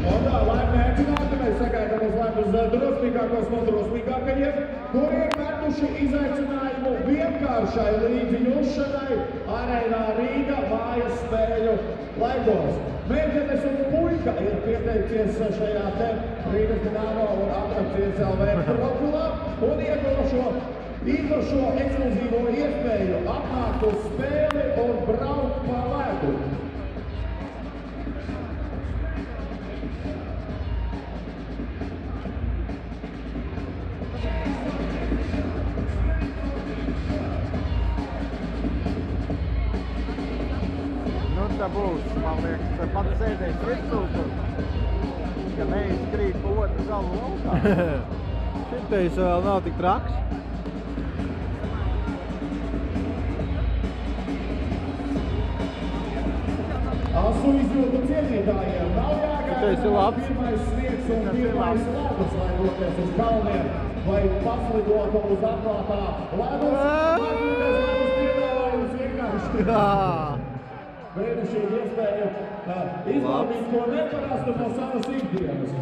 Un laipni aicināti, mēs sagaidām uz laipnus drosmīgākos no drosmīgākajiem, kuri ir metuši izaicinājumu vienkāršai līdzi jūšanai Arēnā Rīga mājas spēļu laikos. Meitenes un puika ir pieteicies šajā te Rīgas Dinamo un Atrakcijas LV profilā un ieguva šo īpašo ekskluzīvo iespēju apnākt uz spēli un braukt pa ledu. Tā būs, man liekas, pat sēdēs virsū, ka neizkrīt pa otru galu laukā. Šitais vēl nav tik traks. Asu izjūtu cienītājiem nav jāgaida pirmais sniegs un pirmais ledus, lai doties uz kalniem, vai paslidotu uz atklātā ledus, ledus piedāvājums vienkārši. Brīnišķīgi iespēja izbaudīt to neparastu no savas ikdienas.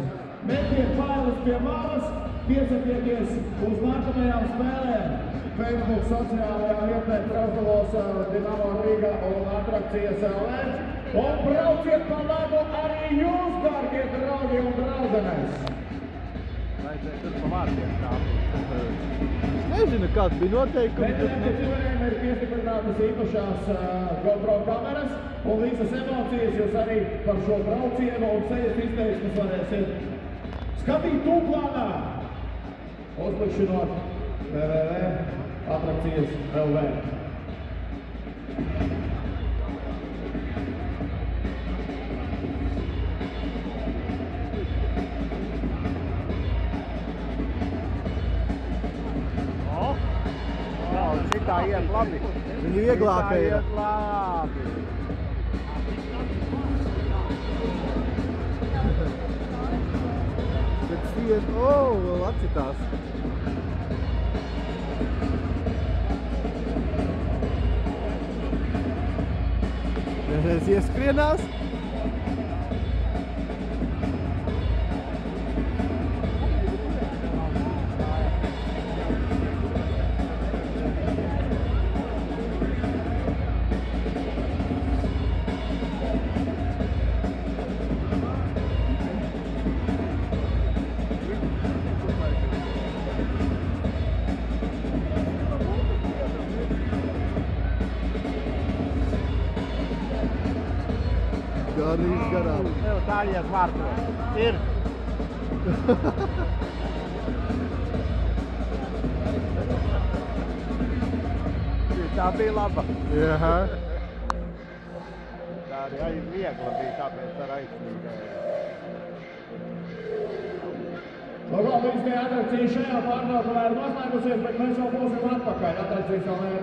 Metiet failes pie malas, piesakieties uz nākamajām spēlēm. Facebook sociālajā vietnē profilos Dinamo Rīga un Atrakcijas LV. Un brauciet pa ledu arī jūs, dārgie draugi un draudzenes. Vajadzēja tur pa vārtiem kāpt. Nezinu, kāds bija noteikumi. Meitenēm civarēm ir piestiprinātas īpašās GoPro kameras, un visas emocijas jūs arī par šo braucienu un sejas izteiksmes varēsiet skatīt tūplānā, uzklikšinot www.atrakcijas LV. Šitā iet labi. Viņi vieglāka ir. Šitā iet labi. Bet sties, vēl atcitās. Vienreiz ieskrienās. Gādījums garām. Tev tāļies vārtos. Ir. Tā bija laba. Jaha. Tā arī viegla bija, tāpēc ar aizsnīgēju. Līdz pie Atrakcijas šajā pārbraukumā ir noslēgusies, bet mēs jau būsim atpakaļ. Atrakcijas vēl nevar.